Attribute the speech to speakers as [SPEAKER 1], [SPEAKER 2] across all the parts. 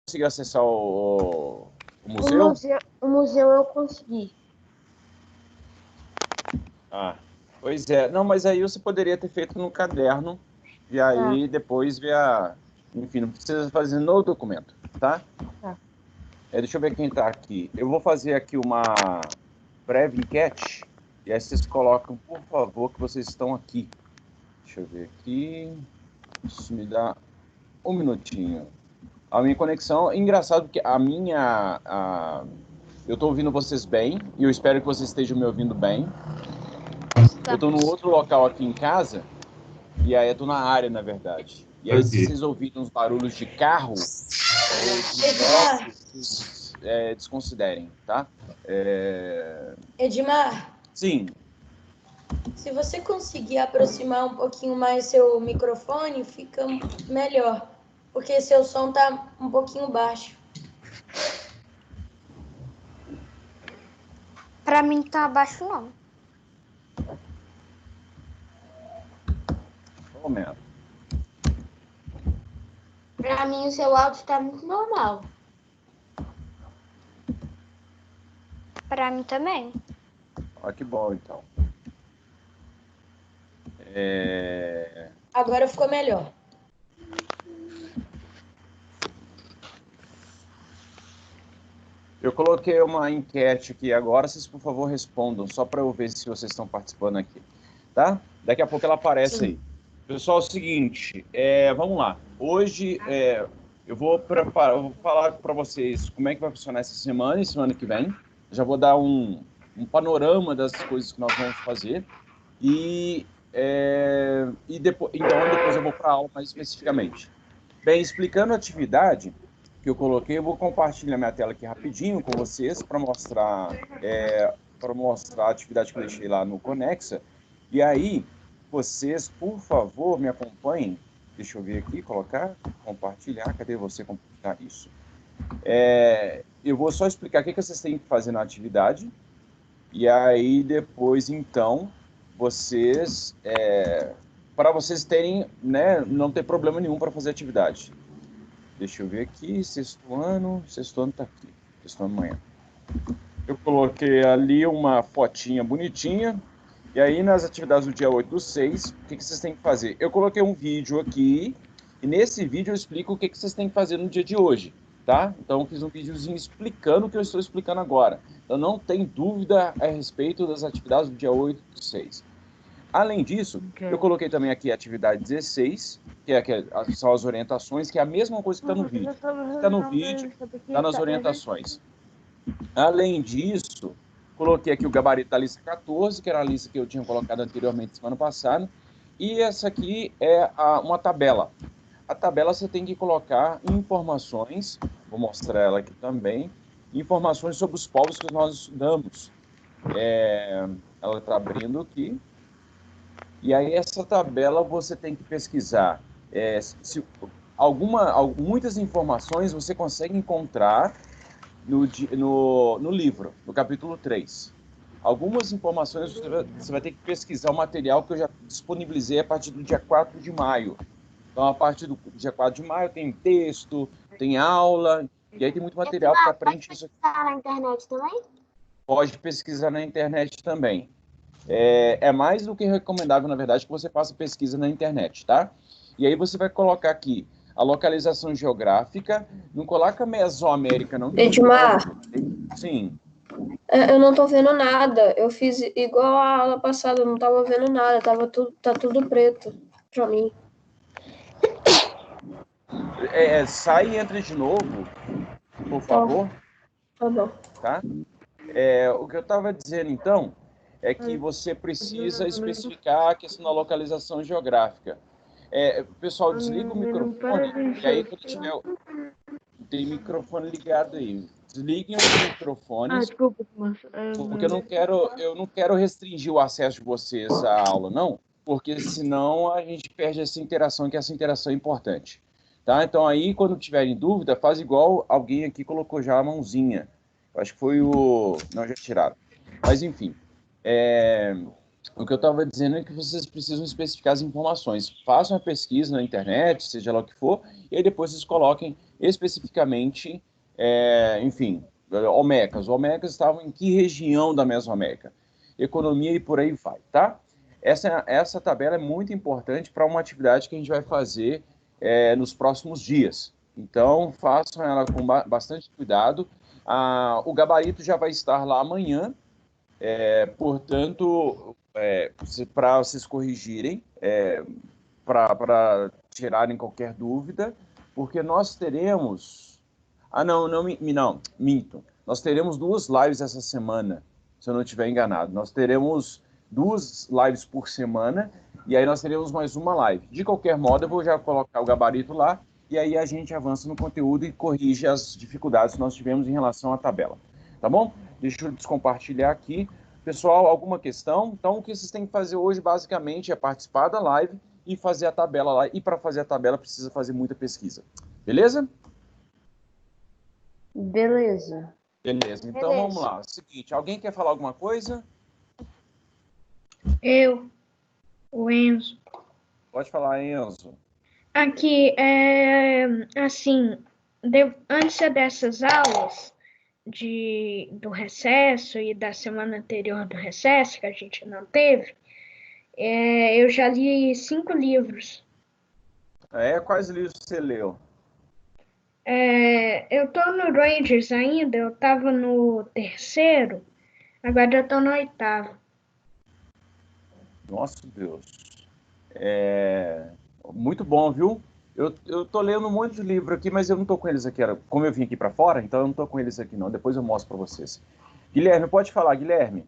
[SPEAKER 1] conseguiu acessar o
[SPEAKER 2] museu? O museu eu consegui.
[SPEAKER 1] Ah, pois é. Não, mas aí você poderia ter feito no caderno e aí depois ver a... Enfim, não precisa fazer no documento, tá?
[SPEAKER 2] Tá.
[SPEAKER 1] Deixa eu ver quem tá aqui. Eu vou fazer aqui uma breve enquete e aí vocês colocam, por favor, que vocês estão aqui. Deixa eu ver aqui. Isso me dá um minutinho. A minha conexão... Engraçado que a minha... Eu estou ouvindo vocês bem e eu espero que vocês estejam me ouvindo bem. Eu estou num outro local aqui em casa e aí eu estou na área, na verdade. E aí, se vocês ouvirem uns barulhos de carro, desconsiderem, tá?
[SPEAKER 3] Edmar?
[SPEAKER 1] Sim.
[SPEAKER 3] Se você conseguir aproximar um pouquinho mais seu microfone, fica melhor, porque seu som tá um pouquinho baixo.
[SPEAKER 2] Pra mim tá baixo, não.
[SPEAKER 1] Um momento.
[SPEAKER 2] Pra mim o seu áudio tá muito normal. Pra mim também.
[SPEAKER 1] Ah, que bom, então.
[SPEAKER 3] Agora ficou melhor.
[SPEAKER 1] Eu coloquei uma enquete aqui agora, vocês por favor respondam, só para eu ver se vocês estão participando aqui, tá? Daqui a pouco ela aparece. Sim. Aí. Pessoal, é o seguinte, vamos lá. Hoje eu vou falar para vocês como é que vai funcionar essa semana e semana que vem. Já vou dar um panorama das coisas que nós vamos fazer e depois eu vou para a aula mais especificamente. Bem, explicando a atividade que eu coloquei, eu vou compartilhar minha tela aqui rapidinho com vocês para mostrar a atividade que eu deixei lá no Conexa. E aí, vocês, por favor, me acompanhem. Deixa eu ver aqui, colocar, compartilhar. Cadê você compartilhar isso? Eu vou só explicar o que vocês têm que fazer na atividade. E aí, depois, então, vocês... para vocês terem, né, não ter problema nenhum para fazer atividade. Deixa eu ver aqui, sexto ano tá aqui, sexto ano amanhã. Eu coloquei ali uma fotinha bonitinha, e aí nas atividades do dia 8/6, o que vocês têm que fazer? Eu coloquei um vídeo aqui, e nesse vídeo eu explico o que vocês têm que fazer no dia de hoje, tá? Então eu fiz um videozinho explicando o que eu estou explicando agora. Então não tem dúvida a respeito das atividades do dia 8/6. Além disso, eu coloquei também aqui a atividade 16, são as orientações, que é a mesma coisa que está no vídeo. Está no vídeo, está nas orientações. Além disso, coloquei aqui o gabarito da lista 14, que era a lista que eu tinha colocado anteriormente semana passada, e essa aqui é uma tabela. A tabela você tem que colocar informações, vou mostrar ela aqui também, informações sobre os povos que nós estudamos. Ela está abrindo aqui. E aí essa tabela você tem que pesquisar. Muitas informações você consegue encontrar no livro, no capítulo 3. Algumas informações você vai ter que pesquisar o material que eu já disponibilizei a partir do dia 4 de maio. Então, a partir do dia 4 de maio tem texto, tem aula, e aí tem muito material para aprender isso aqui.
[SPEAKER 2] Pode pesquisar na internet também?
[SPEAKER 1] Pode pesquisar na internet também. É mais do que recomendável, na verdade, que você faça pesquisa na internet, tá? E aí você vai colocar aqui a localização geográfica, não coloca Mesoamérica, não.
[SPEAKER 2] Edmar,
[SPEAKER 1] sim.
[SPEAKER 2] Eu não tô vendo nada. Eu fiz igual a aula passada, eu não tava vendo nada, tá tudo preto pra mim.
[SPEAKER 1] Sai e entra de novo, por favor.
[SPEAKER 2] Tá bom.
[SPEAKER 1] Tá? O que eu estava dizendo, então, é que você precisa especificar a questão da localização geográfica. Pessoal, desliga o microfone, e aí quando tiver... Tem microfone ligado aí. Desliguem os microfones,
[SPEAKER 4] desculpa, mas...
[SPEAKER 1] porque eu não quero restringir o acesso de vocês à aula, não, porque senão a gente perde essa interação, que essa interação é importante. Tá? Então aí, quando tiverem dúvida, faz igual alguém aqui colocou já a mãozinha. Eu acho que foi o... Não, já tiraram. Mas, enfim. O que eu estava dizendo é que vocês precisam especificar as informações. Façam a pesquisa na internet, seja lá o que for, e aí depois vocês coloquem especificamente, enfim, Olmecas. Olmecas estavam em que região da Mesoamérica? Economia e por aí vai, tá? Essa tabela é muito importante para uma atividade que a gente vai fazer nos próximos dias. Então, façam ela com bastante cuidado. O gabarito já vai estar lá amanhã, portanto, para vocês corrigirem, para tirarem qualquer dúvida, porque nós teremos... não, minto. Nós teremos 2 lives essa semana, se eu não estiver enganado. Nós teremos 2 lives por semana, e aí nós teremos mais uma live. De qualquer modo, eu vou já colocar o gabarito lá, e aí a gente avança no conteúdo e corrige as dificuldades que nós tivemos em relação à tabela. Tá bom? Deixa eu descompartilhar aqui. Pessoal, alguma questão? Então, o que vocês têm que fazer hoje, basicamente, é participar da live e fazer a tabela lá. E para fazer a tabela, precisa fazer muita pesquisa. Beleza?
[SPEAKER 2] Beleza.
[SPEAKER 1] Beleza. Então, vamos lá. Seguinte, alguém quer falar alguma coisa?
[SPEAKER 4] Eu, o Enzo.
[SPEAKER 1] Pode falar, Enzo.
[SPEAKER 4] Aqui, assim, antes dessas aulas do recesso e da semana anterior do recesso, que a gente não teve, eu já li 5 livros.
[SPEAKER 1] Quais livros você leu?
[SPEAKER 4] Eu tô no Rangers ainda, eu tava no 3º, agora eu tô no 8º.
[SPEAKER 1] Nossa, Deus. Muito bom, viu? Eu tô lendo um monte de livro aqui, mas eu não tô com eles aqui. Como eu vim aqui para fora, então eu não tô com eles aqui, não. Depois eu mostro para vocês. Guilherme, pode falar, Guilherme.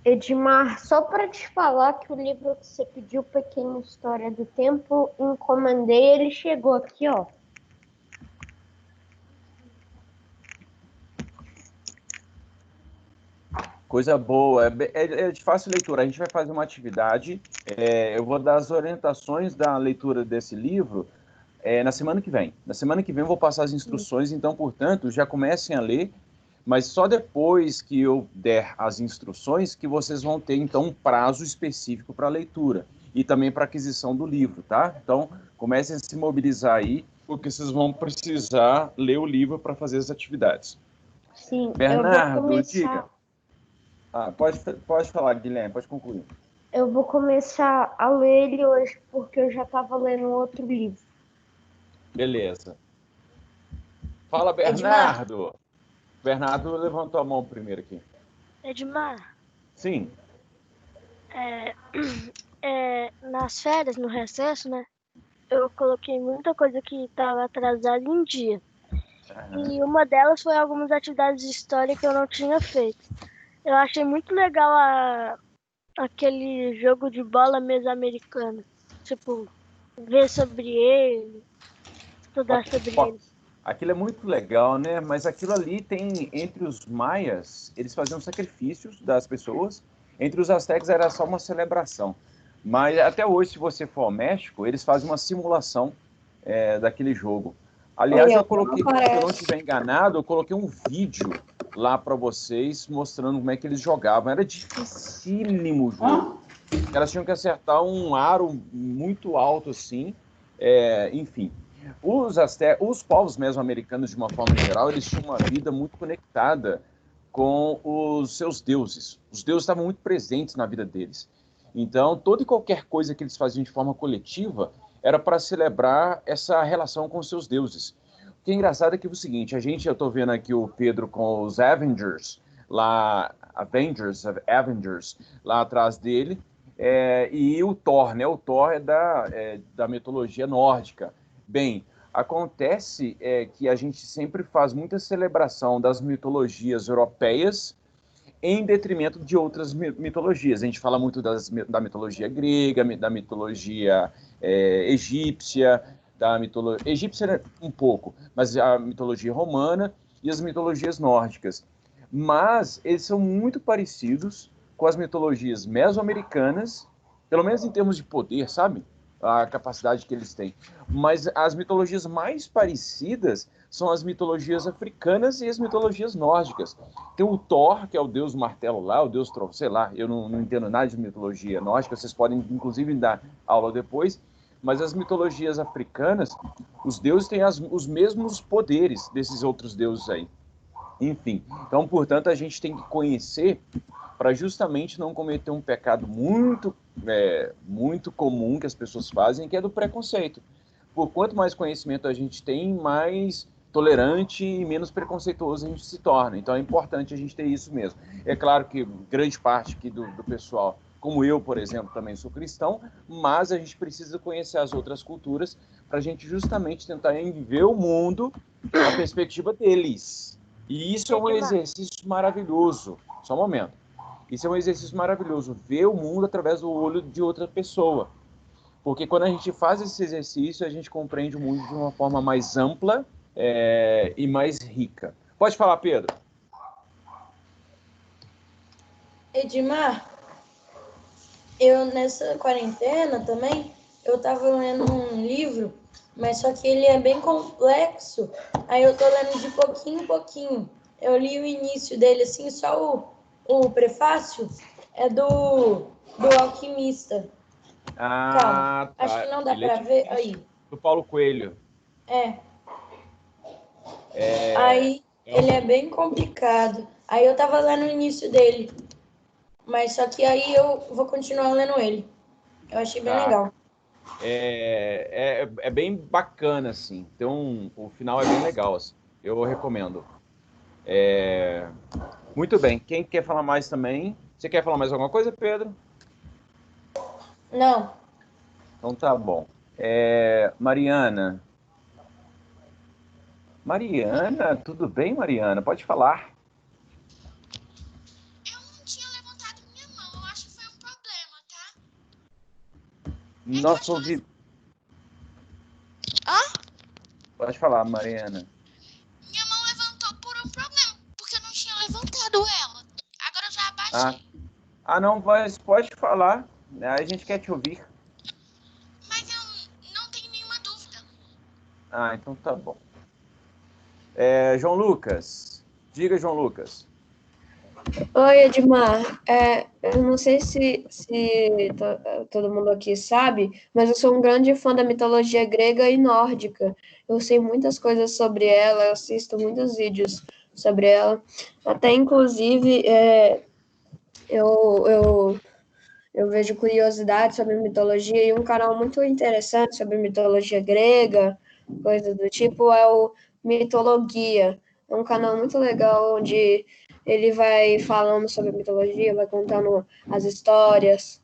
[SPEAKER 2] Edmar, só para te falar que o livro que você pediu, Pequena História do Tempo, encomendei, ele chegou aqui, ó.
[SPEAKER 1] Coisa boa, é de fácil leitura. A gente vai fazer uma atividade, eu vou dar as orientações da leitura desse livro na semana que vem. Na semana que vem eu vou passar as instruções, então, portanto, já comecem a ler, mas só depois que eu der as instruções que vocês vão ter, então, um prazo específico para a leitura e também para aquisição do livro, tá? Então, comecem a se mobilizar aí, porque vocês vão precisar ler o livro para fazer as atividades.
[SPEAKER 2] Sim,
[SPEAKER 1] Bernardo,
[SPEAKER 2] eu vou começar...
[SPEAKER 1] diga. Pode falar, Guilherme, pode concluir.
[SPEAKER 2] Eu vou começar a ler ele hoje, porque eu já estava lendo outro livro.
[SPEAKER 1] Beleza. Fala, Bernardo. Edmar. Bernardo levantou a mão primeiro aqui.
[SPEAKER 5] Edmar.
[SPEAKER 1] Sim.
[SPEAKER 5] Nas férias, no recesso, né? Eu coloquei muita coisa que estava atrasada em dia. E uma delas foi algumas atividades de história que eu não tinha feito. Eu achei muito legal aquele jogo de bola mesoamericana. Tipo, ver sobre ele, estudar sobre ele.
[SPEAKER 1] Aquilo é muito legal, né? Mas aquilo ali tem, entre os maias, eles faziam sacrifícios das pessoas. Entre os aztecas era só uma celebração. Mas até hoje, se você for ao México, eles fazem uma simulação daquele jogo. Aliás, eu coloquei, se eu não estiver enganado, eu coloquei um vídeo lá para vocês, mostrando como é que eles jogavam. Era dificílimo o jogo. Elas tinham que acertar um aro muito alto, assim. Enfim, os povos mesoamericanos, de uma forma geral, eles tinham uma vida muito conectada com os seus deuses. Os deuses estavam muito presentes na vida deles. Então, toda e qualquer coisa que eles faziam de forma coletiva era para celebrar essa relação com os seus deuses. O que é engraçado é que é o seguinte, eu estou vendo aqui o Pedro com os Avengers, Avengers, lá atrás dele, e o Thor, né? O Thor é da mitologia nórdica. Bem, acontece que a gente sempre faz muita celebração das mitologias europeias em detrimento de outras mitologias. A gente fala muito da mitologia grega, da mitologia egípcia, egípcia um pouco, mas a mitologia romana e as mitologias nórdicas. Mas eles são muito parecidos com as mitologias mesoamericanas, pelo menos em termos de poder, sabe? a capacidade que eles têm. Mas as mitologias mais parecidas são as mitologias africanas e as mitologias nórdicas. Tem o Thor, que é o deus do martelo lá, o deus trovão, sei lá, eu não entendo nada de mitologia nórdica, vocês podem inclusive dar aula depois, mas as mitologias africanas, os deuses têm os mesmos poderes desses outros deuses aí. Enfim, então, portanto, a gente tem que conhecer para justamente não cometer um pecado muito comum que as pessoas fazem, que é do preconceito. Por quanto mais conhecimento a gente tem, mais tolerante e menos preconceituoso a gente se torna. Então é importante a gente ter isso mesmo. É claro que grande parte aqui do pessoal, como eu, por exemplo, também sou cristão, mas a gente precisa conhecer as outras culturas para a gente justamente tentar ver o mundo na perspectiva deles. E isso é um exercício maravilhoso. Só um momento. Isso é um exercício maravilhoso, ver o mundo através do olho de outra pessoa. Porque quando a gente faz esse exercício, a gente compreende o mundo de uma forma mais ampla e mais rica. Pode falar, Pedro.
[SPEAKER 3] Edmar, eu nessa quarentena também, eu estava lendo um livro, mas só que ele é bem complexo, aí eu tô lendo de pouquinho em pouquinho. Eu li o início dele, assim, só o prefácio é do Alquimista. Calma,
[SPEAKER 1] Tá.
[SPEAKER 3] acho que não dá para ver aí.
[SPEAKER 1] Do Paulo Coelho.
[SPEAKER 3] Aí ele é bem complicado. Aí eu tava lendo o início dele, mas só que aí eu vou continuar lendo ele. Eu achei bem legal.
[SPEAKER 1] É bem bacana, assim. Então, o final é bem legal, assim. Eu recomendo. Muito bem. Quem quer falar mais também? Você quer falar mais alguma coisa, Pedro?
[SPEAKER 3] Não.
[SPEAKER 1] Então tá bom. Mariana. Mariana, tudo bem, Mariana? Pode falar.
[SPEAKER 6] Eu não tinha levantado minha mão, eu acho que foi um problema, tá?
[SPEAKER 1] Nosso ouvido. Pode falar, Mariana.
[SPEAKER 6] Minha mão levantou por um problema, porque eu não tinha levantado ela. Agora eu já abaixei.
[SPEAKER 1] Não, mas pode falar. A gente quer te ouvir.
[SPEAKER 6] Mas eu não tenho nenhuma dúvida.
[SPEAKER 1] Então tá bom. João Lucas. Diga, João Lucas.
[SPEAKER 2] Oi, Edmar. Eu não sei se todo mundo aqui sabe, mas eu sou um grande fã da mitologia grega e nórdica. Eu sei muitas coisas sobre ela, eu assisto muitos vídeos sobre ela. Até, inclusive, eu vejo curiosidades sobre mitologia e um canal muito interessante sobre mitologia grega, coisas do tipo, é o Mitologia. É um canal muito legal onde ele vai falando sobre mitologia, vai contando as histórias,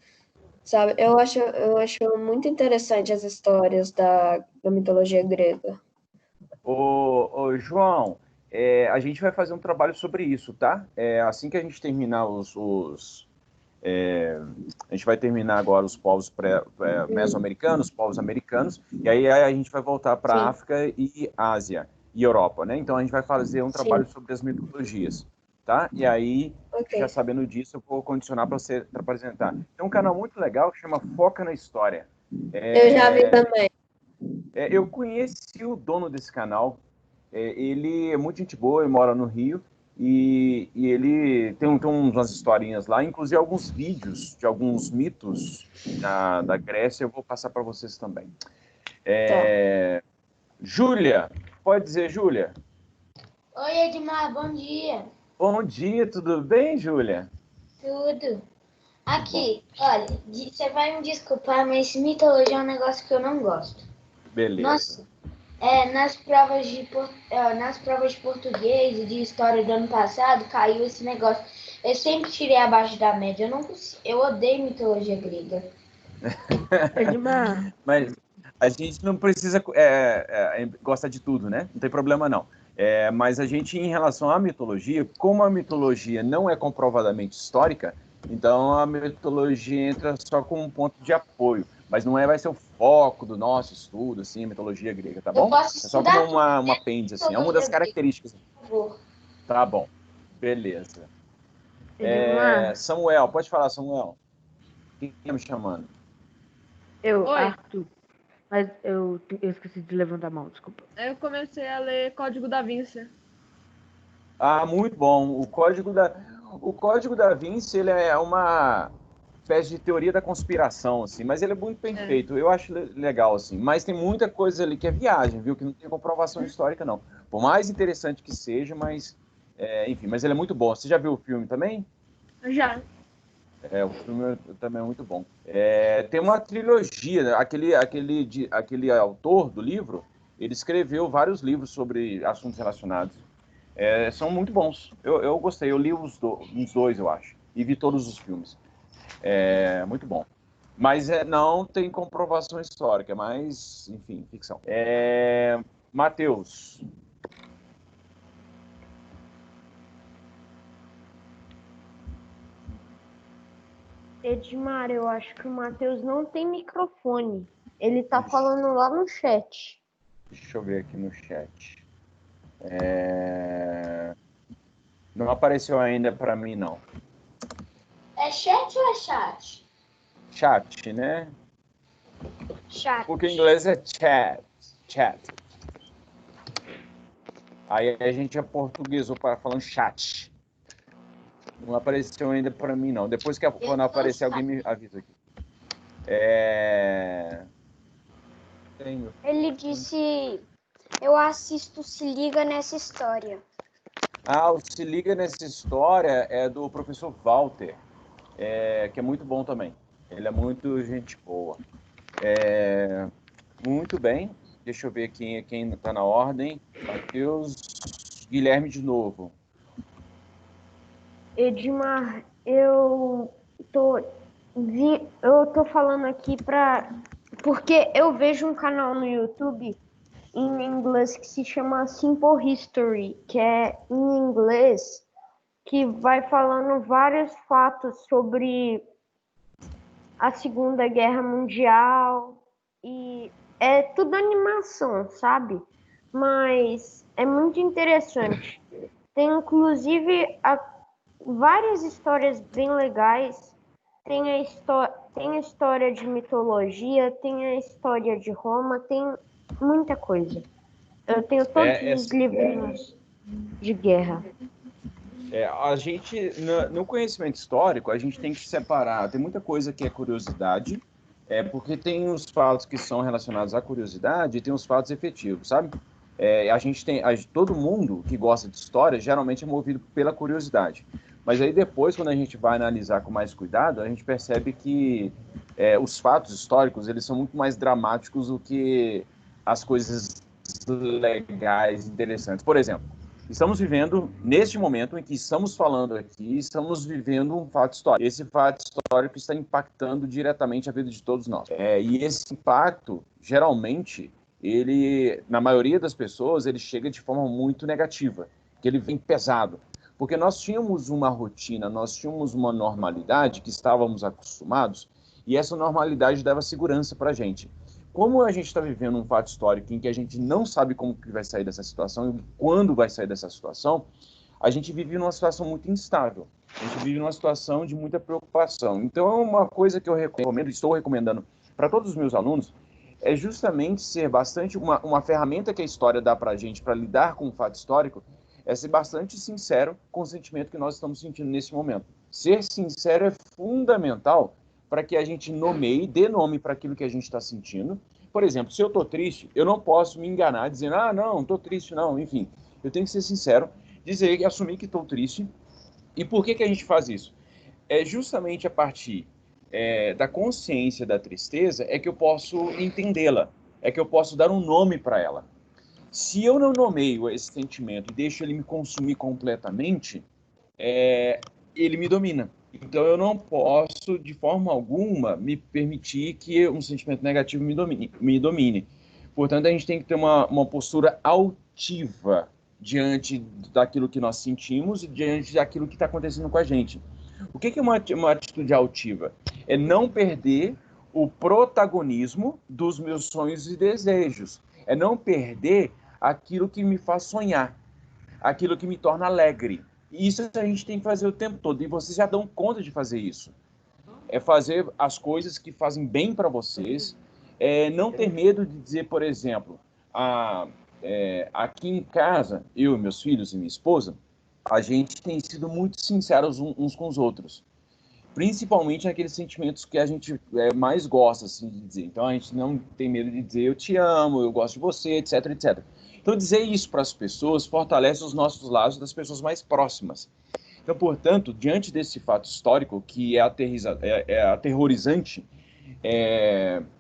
[SPEAKER 2] sabe? Eu acho muito interessante as histórias da mitologia grega.
[SPEAKER 1] Ô, João, a gente vai fazer um trabalho sobre isso, tá? Assim que a gente terminar a gente vai terminar agora os povos mesoamericanos, povos americanos, e aí a gente vai voltar para a África e Ásia e Europa, né? Então a gente vai fazer um trabalho sobre as mitologias, tá? E aí, já sabendo disso, eu vou condicionar para você apresentar. Tem um canal muito legal que chama Foca na História.
[SPEAKER 2] Eu já vi também.
[SPEAKER 1] Eu conheci o dono desse canal. Ele é muito gente boa, ele mora no Rio. E ele tem umas historinhas lá, inclusive alguns vídeos de alguns mitos da Grécia, eu vou passar para vocês também. Júlia, pode dizer, Júlia?
[SPEAKER 6] Oi, Edmar, bom dia.
[SPEAKER 1] Bom dia, tudo bem, Júlia?
[SPEAKER 6] Tudo. Aqui, olha, você vai me desculpar, mas mitologia é um negócio que eu não gosto.
[SPEAKER 1] Beleza.
[SPEAKER 6] Nossa. Nas provas de português e de história do ano passado, caiu esse negócio. Eu sempre tirei abaixo da média. Eu odeio mitologia grega.
[SPEAKER 1] Mas a gente não precisa gostar de tudo, né? Não tem problema, não. Mas a gente, em relação à mitologia, como a mitologia não é comprovadamente histórica, então a mitologia entra só como um ponto de apoio. Mas não vai ser o foco do nosso estudo, assim, a mitologia grega, tá bom? É só como um apêndice, assim, é uma das características.
[SPEAKER 6] Por favor.
[SPEAKER 1] Tá bom, beleza.
[SPEAKER 7] Edmar,
[SPEAKER 1] Samuel, pode falar, Samuel. Quem tá me chamando?
[SPEAKER 7] Arthur. Mas eu esqueci de levantar a mão, desculpa.
[SPEAKER 8] Eu comecei a ler Código da Vinci.
[SPEAKER 1] Ah, muito bom. O Código da Vinci, ele é uma espécie de teoria da conspiração, assim, mas ele é muito bem feito. Eu acho legal, assim. Mas tem muita coisa ali que é viagem, viu? Que não tem comprovação histórica, não. Por mais interessante que seja, mas... enfim, mas ele é muito bom. Você já viu o filme também?
[SPEAKER 8] Já.
[SPEAKER 1] O filme também é muito bom. Tem uma trilogia, né? Aquele autor do livro, ele escreveu vários livros sobre assuntos relacionados. São muito bons. Eu gostei, eu li uns dois, eu acho, e vi todos os filmes. Muito bom. Mas não tem comprovação histórica, mas, enfim, ficção. Matheus.
[SPEAKER 5] Edmar, eu acho que o Matheus não tem microfone. Ele tá falando lá no chat.
[SPEAKER 1] Deixa eu ver aqui no chat. Não apareceu ainda para mim, não.
[SPEAKER 6] É chat ou é chat?
[SPEAKER 1] Chat, né?
[SPEAKER 5] Chat.
[SPEAKER 1] Porque em inglês é chat. Aí a gente portuguesou para falando chat. Não apareceu ainda para mim, não. Depois que quando aparecer, alguém me avisa aqui.
[SPEAKER 5] Ele disse, eu assisto Se Liga Nessa História.
[SPEAKER 1] O Se Liga Nessa História é do professor Walter, que é muito bom também. Ele é muito gente boa. Muito bem. Deixa eu ver quem está na ordem. Matheus, Guilherme de novo.
[SPEAKER 5] Edmar, eu tô falando aqui porque eu vejo um canal no YouTube em inglês que se chama Simple History, que é em inglês, que vai falando vários fatos sobre a Segunda Guerra Mundial, e é tudo animação, sabe? Mas é muito interessante. Tem inclusive várias histórias bem legais. Tem a história de mitologia, tem a história de Roma, tem muita coisa. Eu tenho todos os livros de guerra.
[SPEAKER 1] A gente, no conhecimento histórico, a gente tem que separar. Tem muita coisa que é curiosidade, porque tem os fatos que são relacionados à curiosidade e tem os fatos efetivos, sabe? Todo mundo que gosta de história geralmente é movido pela curiosidade. Mas aí depois, quando a gente vai analisar com mais cuidado, a gente percebe que os fatos históricos, eles são muito mais dramáticos do que as coisas legais, interessantes. Por exemplo, estamos vivendo, neste momento em que estamos falando aqui, estamos vivendo um fato histórico. Esse fato histórico está impactando diretamente a vida de todos nós. E esse impacto, geralmente, na maioria das pessoas, ele chega de forma muito negativa, que ele vem pesado. Porque nós tínhamos uma rotina, nós tínhamos uma normalidade que estávamos acostumados, e essa normalidade dava segurança para a gente. Como a gente está vivendo um fato histórico em que a gente não sabe como que vai sair dessa situação e quando vai sair dessa situação, a gente vive numa situação muito instável. A gente vive numa situação de muita preocupação. Então, é uma coisa que eu estou recomendando para todos os meus alunos, é justamente ser bastante uma ferramenta que a história dá para a gente para lidar com o fato histórico, é ser bastante sincero com o sentimento que nós estamos sentindo nesse momento. Ser sincero é fundamental para que a gente dê nome para aquilo que a gente está sentindo. Por exemplo, se eu estou triste, eu não posso me enganar dizendo, não estou triste, não. Enfim, eu tenho que ser sincero, dizer e assumir que estou triste. E por que a gente faz isso? É justamente a partir da consciência da tristeza é que eu posso entendê-la, é que eu posso dar um nome para ela. Se eu não nomeio esse sentimento e deixo ele me consumir completamente, ele me domina. Então, eu não posso, de forma alguma, me permitir que um sentimento negativo me domine. Portanto, a gente tem que ter uma postura altiva diante daquilo que nós sentimos e diante daquilo que está acontecendo com a gente. O que é uma atitude altiva? É não perder o protagonismo dos meus sonhos e desejos. É não perder aquilo que me faz sonhar, aquilo que me torna alegre. E isso a gente tem que fazer o tempo todo. E vocês já dão conta de fazer isso. É fazer as coisas que fazem bem para vocês. não ter medo de dizer, por exemplo, aqui em casa, eu, meus filhos e minha esposa, a gente tem sido muito sinceros uns com os outros. Principalmente naqueles sentimentos que a gente mais gosta assim, de dizer. Então, a gente não tem medo de dizer eu te amo, eu gosto de você, etc, etc. Então, dizer isso para as pessoas fortalece os nossos laços das pessoas mais próximas. Então, portanto, diante desse fato histórico, que é aterrorizante,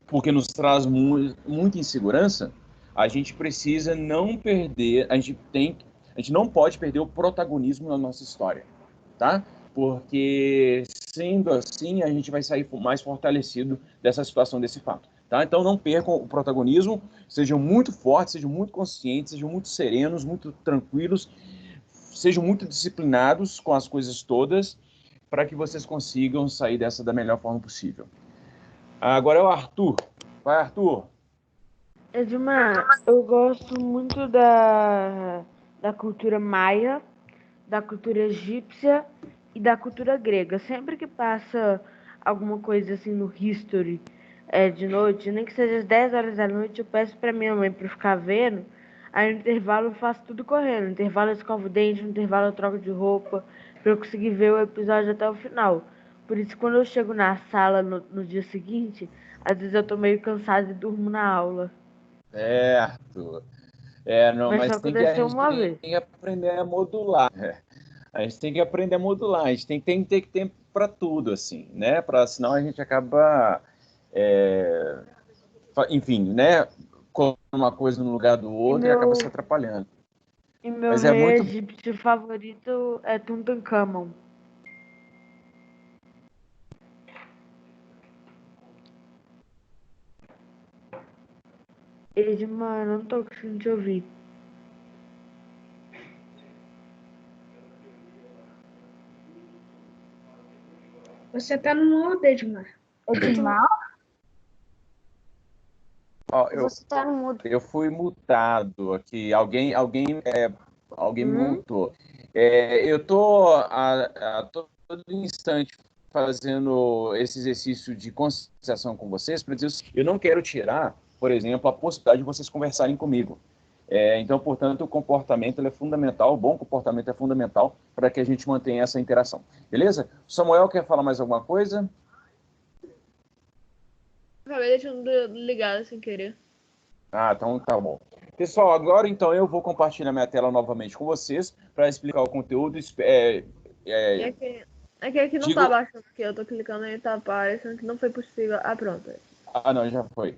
[SPEAKER 1] porque nos traz muita insegurança, a gente precisa não perder, a gente não pode perder o protagonismo na nossa história, tá? Porque, sendo assim, a gente vai sair mais fortalecido dessa situação, desse fato. Tá? Então, não percam o protagonismo, sejam muito fortes, sejam muito conscientes, sejam muito serenos, muito tranquilos, sejam muito disciplinados com as coisas todas, para que vocês consigam sair dessa da melhor forma possível. Agora é o Arthur. Vai, Arthur.
[SPEAKER 7] Edmar, eu gosto muito da cultura maia, da cultura egípcia e da cultura grega. Sempre que passa alguma coisa assim no History de noite, nem que seja às 10 horas da noite, eu peço pra minha mãe pra ficar vendo. Aí no intervalo eu faço tudo correndo. No intervalo eu escovo o dente, no intervalo eu troco de roupa, pra eu conseguir ver o episódio até o final. Por isso, quando eu chego na sala no dia seguinte, às vezes eu tô meio cansada e durmo na aula.
[SPEAKER 1] Certo. Não,
[SPEAKER 7] Mas só
[SPEAKER 1] mas a
[SPEAKER 7] aconteceu
[SPEAKER 1] gente
[SPEAKER 7] uma
[SPEAKER 1] tem
[SPEAKER 7] vez.
[SPEAKER 1] que aprender a modular. A gente tem que aprender a modular. A gente tem que ter tempo para tudo, assim, né? Senão a gente acaba, enfim, né? Colocando uma coisa no lugar do
[SPEAKER 7] E
[SPEAKER 1] outro e acaba se
[SPEAKER 7] meu,
[SPEAKER 1] atrapalhando.
[SPEAKER 7] e meu
[SPEAKER 1] Mas é
[SPEAKER 7] rei
[SPEAKER 1] muito.
[SPEAKER 7] egípcio favorito é Tutankhamon. Edmar, não tô conseguindo te ouvir.
[SPEAKER 4] Você tá no mudo, Edmar.
[SPEAKER 6] Edmar,
[SPEAKER 1] Ó,
[SPEAKER 6] você tá no mudo.
[SPEAKER 1] eu fui multado aqui. Alguém me
[SPEAKER 7] Hum?
[SPEAKER 1] multou. Eu tô a todo instante fazendo esse exercício de conscientização com vocês para dizer o seguinte: eu não quero tirar, por exemplo, a possibilidade de vocês conversarem comigo. Então, portanto, o comportamento ele é fundamental, o bom comportamento é fundamental para que a gente mantenha essa interação. Beleza? Samuel, quer falar mais alguma coisa?
[SPEAKER 8] Acabei deixando ligado sem querer.
[SPEAKER 1] Então tá bom. Pessoal, agora então eu vou compartilhar minha tela novamente com vocês para explicar o conteúdo.
[SPEAKER 8] É que aqui não
[SPEAKER 1] Digo-
[SPEAKER 8] tá baixando aqui, eu tô clicando e tá aparecendo que não foi possível. Pronto.
[SPEAKER 1] Não, já foi.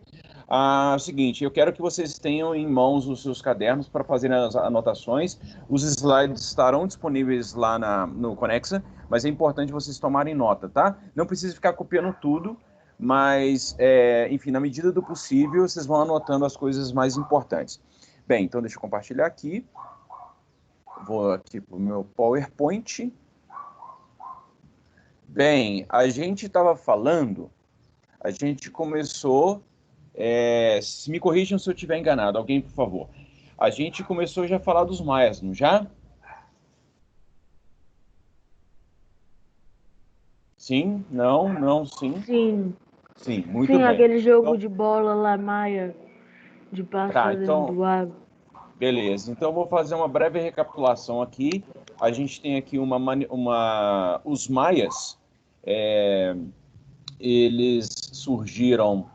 [SPEAKER 1] O seguinte, eu quero que vocês tenham em mãos os seus cadernos para fazerem as anotações. Os slides estarão disponíveis lá no Conexa, mas é importante vocês tomarem nota, tá? Não precisa ficar copiando tudo, mas, enfim, na medida do possível, vocês vão anotando as coisas mais importantes. Bem, então deixa eu compartilhar aqui. Vou aqui para o meu PowerPoint. Bem, a gente estava falando, a gente começou... se me corrijam se eu estiver enganado, alguém, por favor. A gente começou já a falar dos maias, não já? Sim? Não, sim?
[SPEAKER 7] Sim,
[SPEAKER 1] Sim, muito
[SPEAKER 7] sim,
[SPEAKER 1] bem.
[SPEAKER 7] aquele jogo
[SPEAKER 1] Então,
[SPEAKER 7] de bola lá, Maia, de pássaro dentro
[SPEAKER 1] então,
[SPEAKER 7] do água.
[SPEAKER 1] beleza. Então, eu vou fazer uma breve recapitulação aqui. A gente tem aqui os maias, eles surgiram,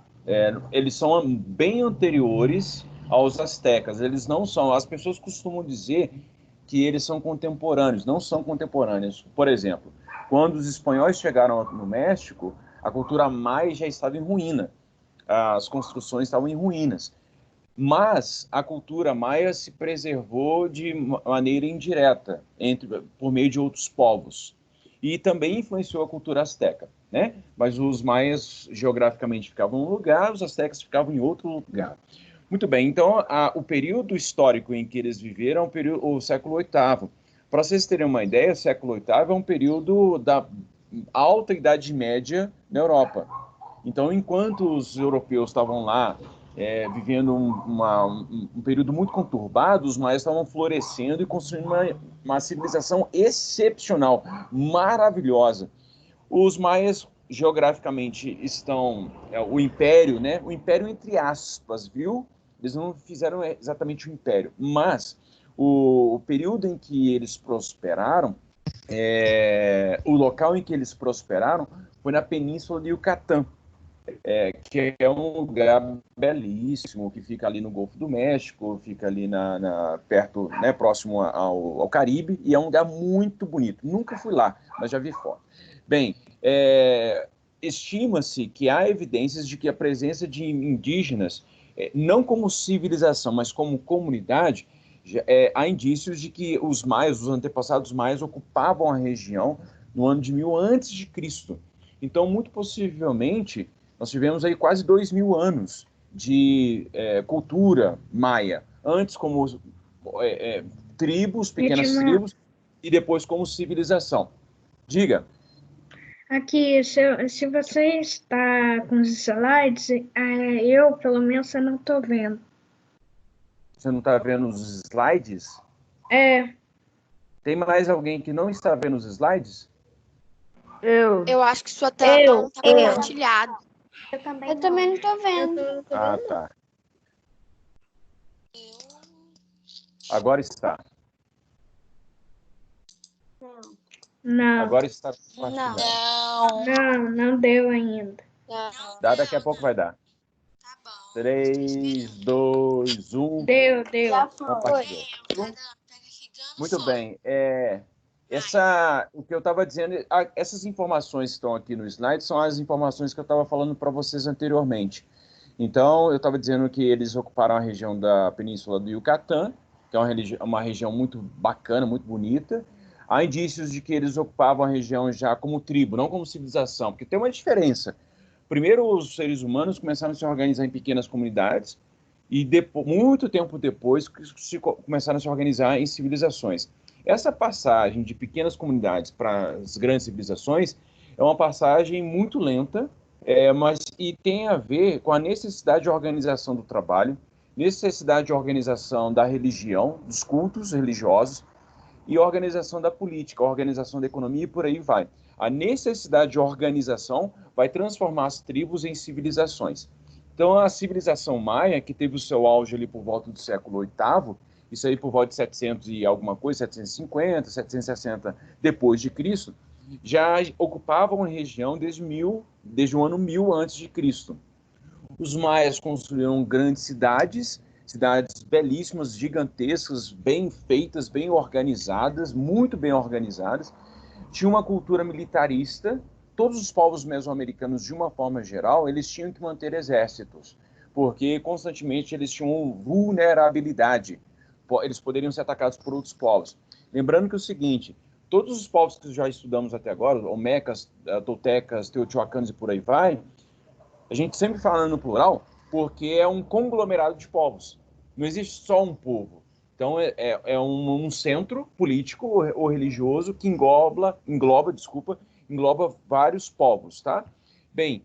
[SPEAKER 1] eles são bem anteriores aos astecas. Eles não são, as pessoas costumam dizer que eles são contemporâneos, não são contemporâneos. Por exemplo, quando os espanhóis chegaram no México, a cultura maia já estava em ruína, as construções estavam em ruínas. Mas a cultura maia se preservou de maneira indireta, por meio de outros povos. E também influenciou a cultura asteca, né? Mas os maias geograficamente ficavam em um lugar, os astecas ficavam em outro lugar. Muito bem, então o período histórico em que eles viveram é o século VIII. Para vocês terem uma ideia, o século VIII é um período da alta Idade Média na Europa. Então, enquanto os europeus estavam lá vivendo um período muito conturbado, os maias estavam florescendo e construindo uma civilização excepcional, maravilhosa. Os maias geograficamente estão o império, né? O império entre aspas, viu? Eles não fizeram exatamente o império, mas o período em que eles prosperaram, o local em que eles prosperaram foi na Península de Yucatán, que é um lugar belíssimo, que fica ali no Golfo do México, fica ali perto, né, próximo ao Caribe, e é um lugar muito bonito. Nunca fui lá, mas já vi foto. Bem, estima-se que há evidências de que a presença de indígenas, não como civilização, mas como comunidade, há indícios de que os maias, os antepassados maias, ocupavam a região no ano de 1000 antes de Cristo. Então, muito possivelmente, nós tivemos aí quase 2000 anos de cultura maia, antes como tribos, pequenas tribos, e depois como civilização. Diga.
[SPEAKER 4] Aqui, se você está com os slides, eu, pelo menos, eu não estou vendo.
[SPEAKER 1] Você não está vendo os slides? Tem mais alguém que não está vendo os slides?
[SPEAKER 9] Eu acho que sua tela não está compartilhada.
[SPEAKER 6] Eu também não estou vendo.
[SPEAKER 1] Ah, tá. Agora está.
[SPEAKER 4] Não.
[SPEAKER 1] Agora está compartilhado.
[SPEAKER 4] Não deu ainda.
[SPEAKER 1] Daqui a pouco vai dar.
[SPEAKER 9] Tá bom.
[SPEAKER 1] 3, 2, 1.
[SPEAKER 4] Deu.
[SPEAKER 1] Compartilhou. Muito bem. O que eu estava dizendo, essas informações que estão aqui no slide são as informações que eu estava falando para vocês anteriormente. Então, eu estava dizendo que eles ocuparam a região da Península do Yucatán, que é uma região muito bacana, muito bonita. Há indícios de que eles ocupavam a região já como tribo, não como civilização, porque tem uma diferença. Primeiro, os seres humanos começaram a se organizar em pequenas comunidades e muito tempo depois começaram a se organizar em civilizações. Essa passagem de pequenas comunidades para as grandes civilizações é uma passagem muito lenta, mas tem a ver com a necessidade de organização do trabalho, necessidade de organização da religião, dos cultos religiosos, e organização da política, organização da economia e por aí vai. A necessidade de organização vai transformar as tribos em civilizações. Então, a civilização maia, que teve o seu auge ali por volta do século VIII, isso aí por volta de 700 e alguma coisa, 750, 760 depois de Cristo, já ocupavam a região desde o ano 1000 antes de Cristo. Os maias construíram grandes cidades belíssimas, gigantescas, bem feitas, bem organizadas, muito bem organizadas. Tinha uma cultura militarista. Todos os povos mesoamericanos, de uma forma geral, eles tinham que manter exércitos, porque constantemente eles tinham vulnerabilidade. Eles poderiam ser atacados por outros povos. Lembrando que é o seguinte, todos os povos que já estudamos até agora, olmecas, toltecas, teotihuacanos e por aí vai, a gente sempre fala no plural, porque é um conglomerado de povos. Não existe só um povo. Então, é um centro político ou religioso que engloba vários povos, tá? Bem,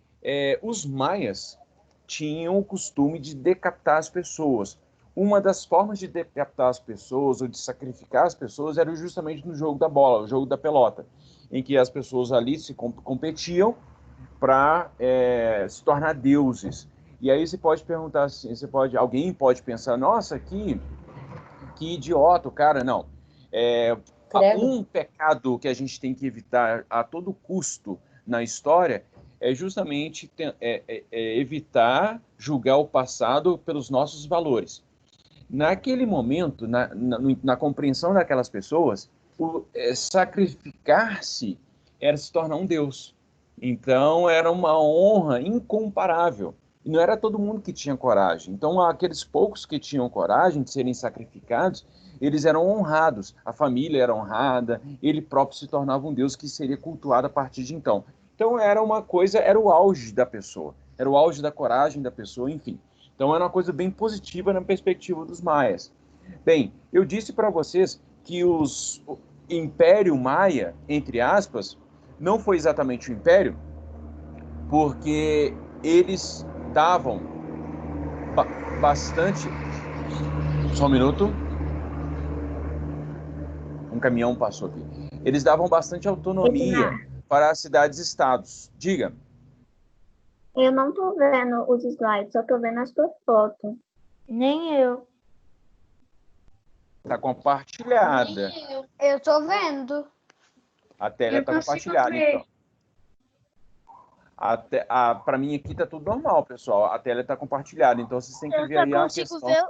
[SPEAKER 1] os maias tinham o costume de decapitar as pessoas. Uma das formas de decapitar as pessoas ou de sacrificar as pessoas era justamente no jogo da bola, o jogo da pelota, em que as pessoas ali se competiam para se tornar deuses. E aí você pode perguntar assim, alguém pode pensar, nossa, que idiota o cara. Não. Um pecado que a gente tem que evitar a todo custo na história é justamente evitar julgar o passado pelos nossos valores. Naquele momento, na compreensão daquelas pessoas, sacrificar-se era se tornar um deus. Então, era uma honra incomparável. E não era todo mundo que tinha coragem. Então, aqueles poucos que tinham coragem de serem sacrificados, eles eram honrados. A família era honrada, ele próprio se tornava um deus que seria cultuado a partir de então. Então, era o auge da pessoa. Era o auge da coragem da pessoa, enfim. Então, era uma coisa bem positiva na perspectiva dos maias. Bem, eu disse para vocês que o Império Maia, entre aspas, não foi exatamente o Império, porque eles davam bastante... Só um minuto. Um caminhão passou aqui. Eles davam bastante autonomia para as cidades-estados. Diga.
[SPEAKER 10] Eu não tô vendo os slides, só tô vendo as tuas fotos.
[SPEAKER 5] Nem eu.
[SPEAKER 1] Está compartilhada.
[SPEAKER 6] Eu tô vendo.
[SPEAKER 1] A tela está compartilhada, então. Para mim aqui está tudo normal, pessoal. A tela está compartilhada, então vocês têm que ver aí a questão.
[SPEAKER 5] Eu só consigo ver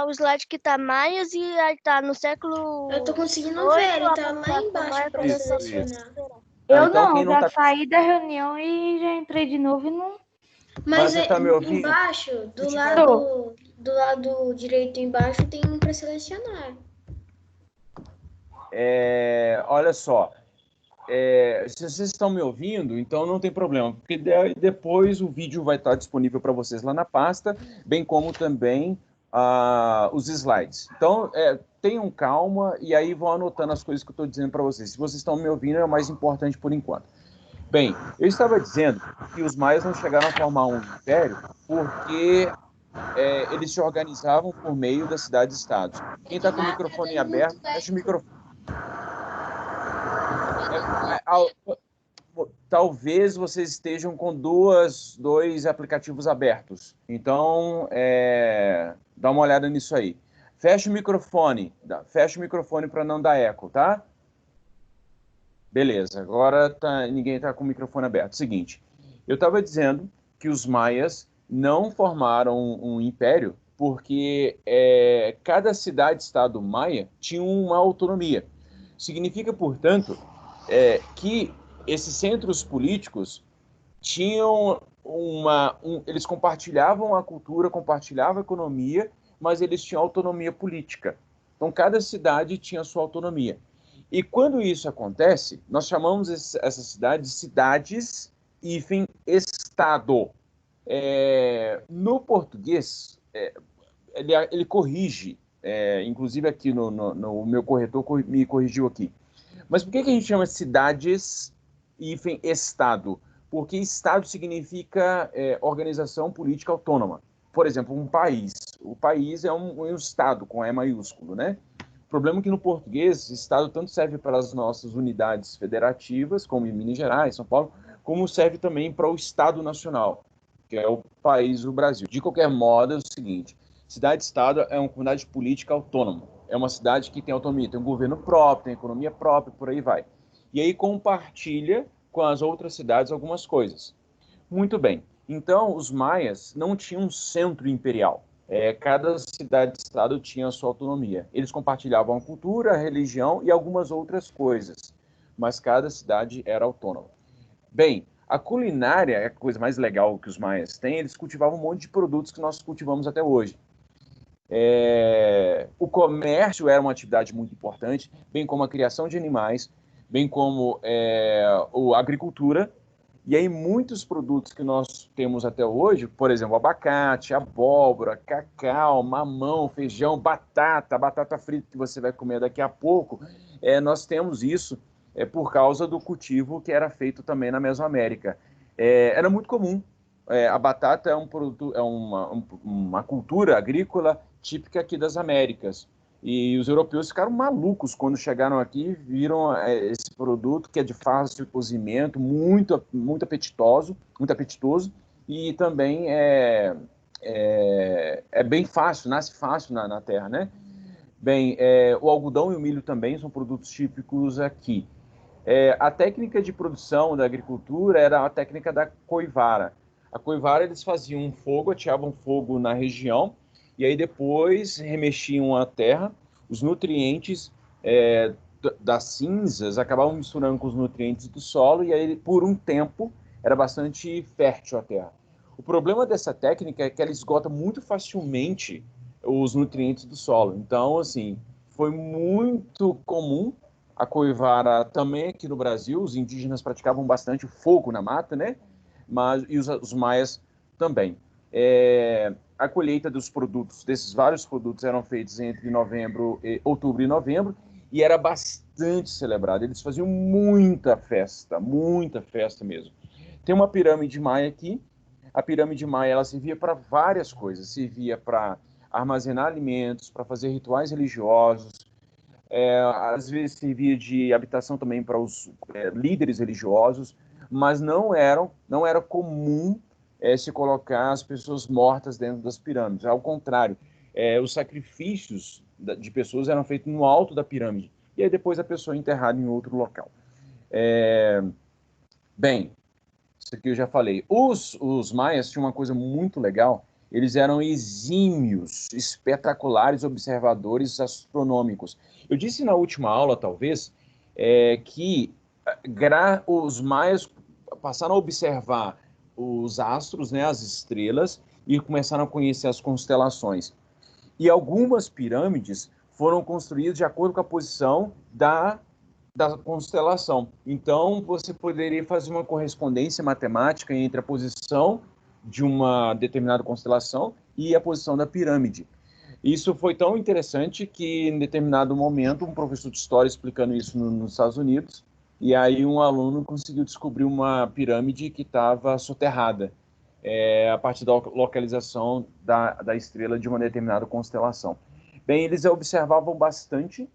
[SPEAKER 5] o slide que tá Maias e aí tá no século...
[SPEAKER 3] Eu tô conseguindo ver, ele tá lá embaixo pra eu selecionar.
[SPEAKER 7] Eu
[SPEAKER 1] então,
[SPEAKER 7] não, já saí da reunião e já entrei de novo e não...
[SPEAKER 3] Mas
[SPEAKER 1] você tá me ouvindo?
[SPEAKER 3] embaixo, do lado direito embaixo, tem um pra selecionar.
[SPEAKER 1] Olha só. Se vocês estão me ouvindo, então não tem problema, porque depois o vídeo vai estar disponível para vocês lá na pasta, bem como também os slides. Então, tenham calma e aí vão anotando as coisas que eu estou dizendo para vocês. Se vocês estão me ouvindo, é o mais importante por enquanto. Bem, eu estava dizendo que os maias não chegaram a formar um império porque eles se organizavam por meio das cidades-estados. Quem está com o microfone aberto, fecha o microfone. Talvez vocês estejam com dois aplicativos abertos. Então, dá uma olhada nisso aí. Fecha o microfone para não dar eco, tá? Beleza, agora ninguém está com o microfone aberto. Seguinte, eu estava dizendo que os maias não formaram um império porque cada cidade-estado maia tinha uma autonomia. Significa, portanto, que esses centros políticos tinham eles compartilhavam a cultura, compartilhavam a economia, mas eles tinham autonomia política. Então, cada cidade tinha sua autonomia. E quando isso acontece, nós chamamos essas cidades de cidades-estado. No português, ele corrige, inclusive aqui no meu corretor me corrigiu aqui. Mas por que a gente chama cidades-estado? Porque estado significa organização política autônoma. Por exemplo, um país. O país é um estado, com E maiúsculo, né? O problema é que no português, estado tanto serve para as nossas unidades federativas, como em Minas Gerais, São Paulo, como serve também para o Estado Nacional, que é o país do Brasil. De qualquer modo, é o seguinte, cidade-estado é uma comunidade política autônoma. É uma cidade que tem autonomia, tem um governo próprio, tem economia própria, por aí vai. E aí compartilha com as outras cidades algumas coisas. Muito bem. Então, os maias não tinham um centro imperial. Cada cidade-estado tinha a sua autonomia. Eles compartilhavam a cultura, a religião e algumas outras coisas. Mas cada cidade era autônoma. Bem, a culinária é a coisa mais legal que os maias têm. Eles cultivavam um monte de produtos que nós cultivamos até hoje. O comércio era uma atividade muito importante, bem como a criação de animais, bem como a agricultura. E aí muitos produtos que nós temos até hoje, por exemplo, abacate, abóbora, cacau, mamão, feijão, batata frita que você vai comer daqui a pouco, nós temos isso por causa do cultivo que era feito também na Mesoamérica. Era muito comum. A batata é um produto, uma cultura agrícola típica aqui das Américas. E os europeus ficaram malucos quando chegaram aqui e viram esse produto que é de fácil cozimento, muito apetitoso, e também é bem fácil, nasce fácil na terra, né? Bem, o algodão e o milho também são produtos típicos aqui. A técnica de produção da agricultura era a técnica da coivara. A coivara, eles faziam um fogo, ateavam fogo na região, e aí depois remexiam a terra, os nutrientes das cinzas acabavam misturando com os nutrientes do solo, e aí por um tempo era bastante fértil a terra. O problema dessa técnica é que ela esgota muito facilmente os nutrientes do solo. Então, assim, foi muito comum a coivara também aqui no Brasil. Os indígenas praticavam bastante o fogo na mata, né? E os maias também. A colheita dos produtos, desses vários produtos, eram feitos entre outubro e novembro, e era bastante celebrado. Eles faziam muita festa mesmo. Tem uma pirâmide maia aqui. A pirâmide maia, ela servia para várias coisas. Servia para armazenar alimentos, para fazer rituais religiosos. às vezes servia de habitação também para os líderes religiosos, mas não era comum se colocar as pessoas mortas dentro das pirâmides. Ao contrário, os sacrifícios de pessoas eram feitos no alto da pirâmide, e aí depois a pessoa é enterrada em outro local. Bem, isso aqui eu já falei. Os maias tinham uma coisa muito legal. Eles eram exímios, espetaculares observadores astronômicos. Eu disse na última aula, talvez, que os maias passaram a observar os astros, né, as estrelas, e começaram a conhecer as constelações. E algumas pirâmides foram construídas de acordo com a posição da constelação. Então, você poderia fazer uma correspondência matemática entre a posição de uma determinada constelação e a posição da pirâmide. Isso foi tão interessante que, em determinado momento, um professor de história explicando isso nos Estados Unidos, e aí um aluno conseguiu descobrir uma pirâmide que estava soterrada, a partir da localização da estrela de uma determinada constelação. Bem, eles observavam bastante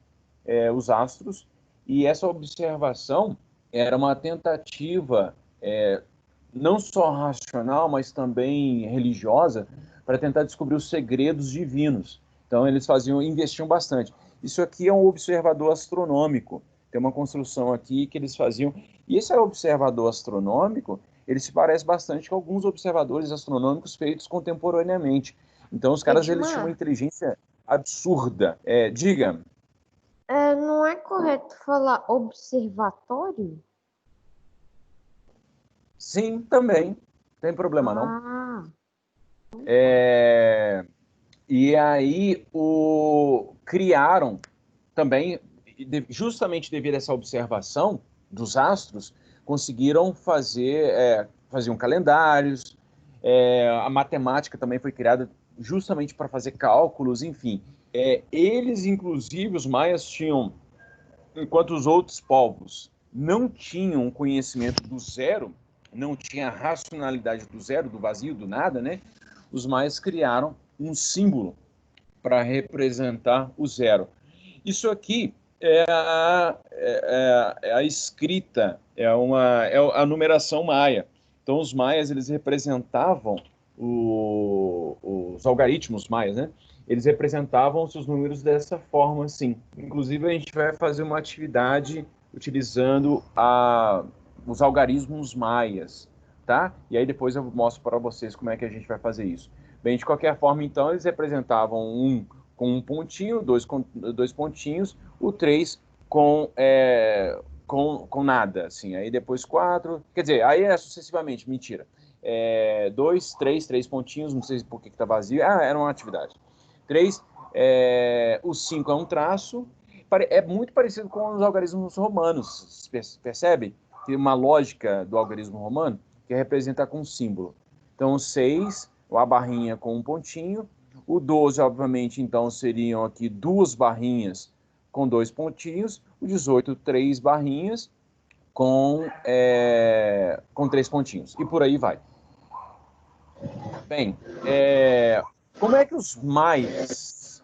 [SPEAKER 1] os astros, e essa observação era uma tentativa não só racional, mas também religiosa, para tentar descobrir os segredos divinos. Então, eles investiam bastante. Isso aqui é um observador astronômico. Tem uma construção aqui que eles faziam. E esse observador astronômico, ele se parece bastante com alguns observadores astronômicos feitos contemporaneamente. Então, os caras, eles tinham uma inteligência absurda. Diga.
[SPEAKER 7] Não é correto falar observatório?
[SPEAKER 1] Sim, também. Não tem problema, não. E aí, criaram também, justamente devido a essa observação dos astros, conseguiram faziam calendários, a matemática também foi criada justamente para fazer cálculos, enfim. Eles, inclusive, os maias tinham, enquanto os outros povos não tinham conhecimento do zero, não tinha a racionalidade do zero, do vazio, do nada, né? Os maias criaram um símbolo para representar o zero. Isso aqui é a escrita, é a numeração maia. Então, os maias, eles representavam os algarismos maias, né? Eles representavam os seus números dessa forma, assim. Inclusive, a gente vai fazer uma atividade utilizando os algarismos maias, tá? E aí depois eu mostro para vocês como é que a gente vai fazer isso. Bem, de qualquer forma, então, eles representavam um com um pontinho, dois com dois pontinhos, o 3 com nada, assim. Aí depois 4, quer dizer, aí sucessivamente, mentira. 2, 3 pontinhos, não sei por que está vazio. Era uma atividade. 3, o 5 é um traço, é muito parecido com os algarismos romanos, percebe? Tem uma lógica do algarismo romano que é representar com um símbolo. Então, o 6, a barrinha com um pontinho, o 12, obviamente, então, seriam aqui 2 barrinhas com 2 pontinhos, o 18, 3 barrinhas com 3 pontinhos, e por aí vai. Bem, como é que os maias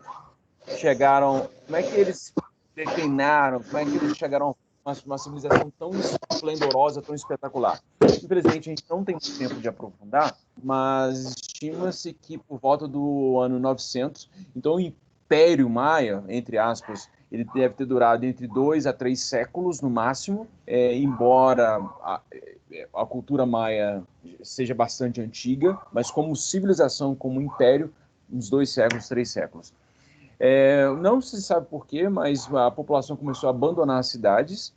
[SPEAKER 1] chegaram, como é que eles declinaram, como é que eles chegaram a uma civilização tão esplendorosa, tão espetacular? Infelizmente, a gente não tem muito tempo de aprofundar, mas estima-se que por volta do ano 900, então o Império Maia, entre aspas, ele deve ter durado entre 2 a 3 séculos no máximo, embora a cultura maia seja bastante antiga, mas como civilização, como império, uns 2 séculos, 3 séculos. Não se sabe por quê, mas a população começou a abandonar as cidades,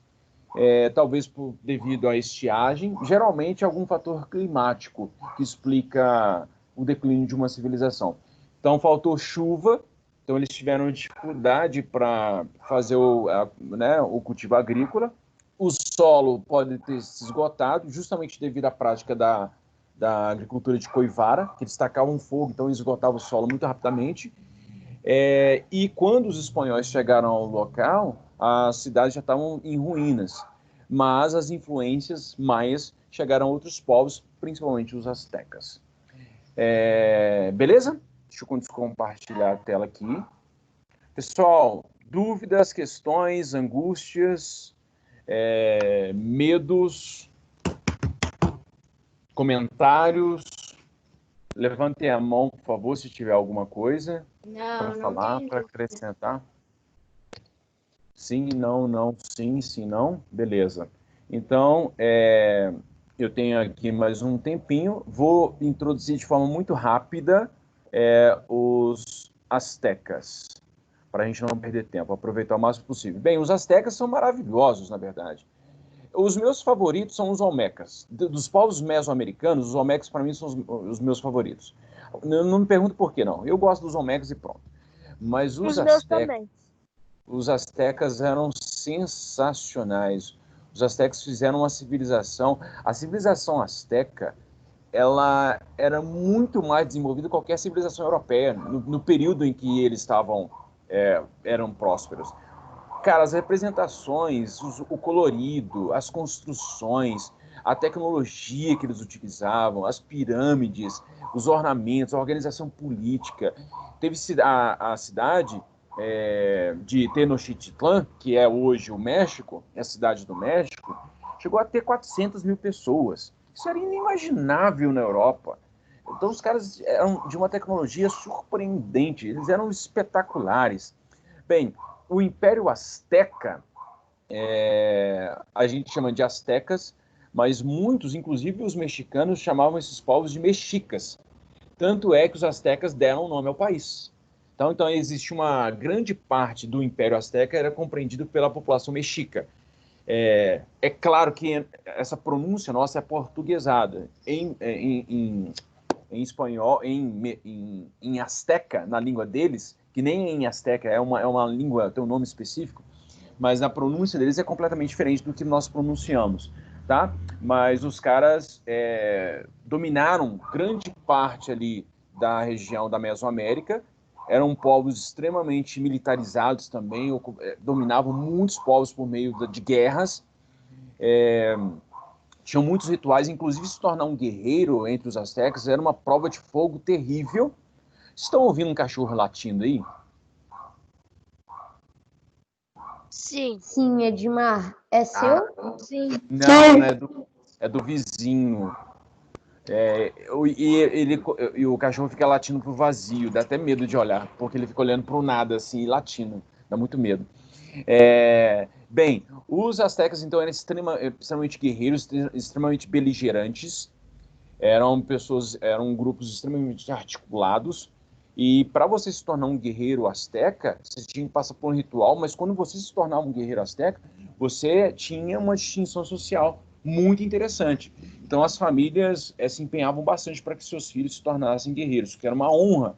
[SPEAKER 1] talvez devido à estiagem, geralmente algum fator climático que explica o declínio de uma civilização. Então, faltou chuva, então eles tiveram dificuldade para fazer o cultivo agrícola. O solo pode ter se esgotado, justamente devido à prática da agricultura de coivara, que eles tacavam fogo, então esgotava o solo muito rapidamente. E quando os espanhóis chegaram ao local, as cidades já estavam em ruínas, mas as influências maias chegaram a outros povos, principalmente os astecas. Beleza? Deixa eu compartilhar a tela aqui. Pessoal, Dúvidas, questões, angústias, medos, comentários? Levantem a mão, por favor, se tiver alguma coisa para falar, para acrescentar. Sim, não, não, sim, sim, não. Beleza. Então, eu tenho aqui mais um tempinho. Vou introduzir de forma muito rápida os astecas, para a gente não perder tempo, aproveitar o máximo possível. Bem, os astecas são maravilhosos, na verdade. Os meus favoritos são os olmecas. Dos povos mesoamericanos, os olmecas, para mim, são os meus favoritos. Não me pergunto por que, não. Eu gosto dos olmecas e pronto. Mas os astecas eram sensacionais. Os astecas fizeram uma civilização. A civilização asteca, ela era muito mais desenvolvida que qualquer civilização europeia, no período em que eles eram prósperos. Cara, as representações, o colorido, as construções, a tecnologia que eles utilizavam, as pirâmides, os ornamentos, a organização política. Teve a cidade de Tenochtitlan, que é hoje o México, a cidade do México, chegou a ter 400 mil pessoas. Isso era inimaginável na Europa. Então os caras eram de uma tecnologia surpreendente, eles eram espetaculares. Bem, o Império Azteca, a gente chama de astecas, mas muitos, inclusive os mexicanos, chamavam esses povos de mexicas. Tanto é que os astecas deram o nome ao país. Então existe uma grande parte do Império Azteca era compreendido pela população mexica. É claro que essa pronúncia nossa é portuguesada. Em espanhol, em asteca, na língua deles, que nem em asteca, é uma língua, tem um nome específico, mas a pronúncia deles é completamente diferente do que nós pronunciamos, tá? Mas os caras dominaram grande parte ali da região da Mesoamérica, eram povos extremamente militarizados também, dominavam muitos povos por meio de guerras, tinham muitos rituais, inclusive se tornar um guerreiro entre os astecas era uma prova de fogo terrível. Estão ouvindo um cachorro latindo aí?
[SPEAKER 6] Sim. Sim, Edmar. É seu?
[SPEAKER 2] Sim.
[SPEAKER 1] Não, é do vizinho. E o cachorro fica latindo pro vazio, dá até medo de olhar, porque ele fica olhando pro nada, assim, e latindo. Dá muito medo. Bem, os astecas, então, eram extremamente guerreiros, extremamente beligerantes, eram grupos extremamente articulados, e para você se tornar um guerreiro asteca, você tinha que passar por um ritual, mas quando você se tornava um guerreiro asteca, você tinha uma distinção social muito interessante. Então as famílias se empenhavam bastante para que seus filhos se tornassem guerreiros, que era uma honra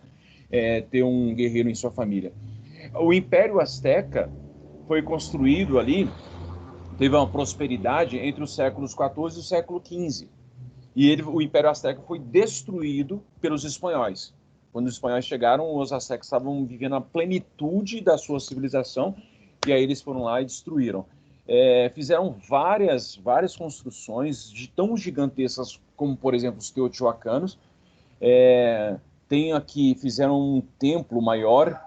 [SPEAKER 1] ter um guerreiro em sua família. O Império Azteca foi construído ali, teve uma prosperidade entre os séculos XIV e o século XV. E o Império Azteca foi destruído pelos espanhóis. Quando os espanhóis chegaram, os astecas estavam vivendo a plenitude da sua civilização, e aí eles foram lá e destruíram. Fizeram várias construções tão gigantescas como, por exemplo, os teotihuacanos. Tem aqui, fizeram um templo maior,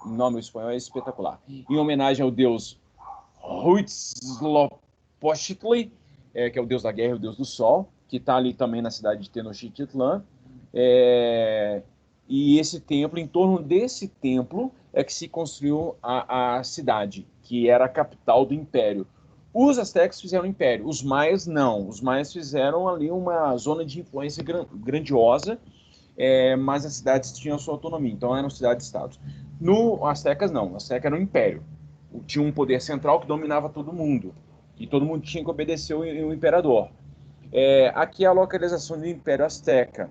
[SPEAKER 1] o nome espanhol é espetacular, em homenagem ao deus Huitzilopochtli, que é o deus da guerra e o deus do sol, que está ali também na cidade de Tenochtitlan. E esse templo, em torno desse templo, é que se construiu a cidade, que era a capital do império. Os astecas fizeram o império, os maias não. Os maias fizeram ali uma zona de influência grandiosa, mas as cidades tinham a sua autonomia, então eram cidades-estados. No astecas não, o Azteca era um império. Tinha um poder central que dominava todo mundo, e todo mundo tinha que obedecer o imperador. Aqui é a localização do Império Azteca.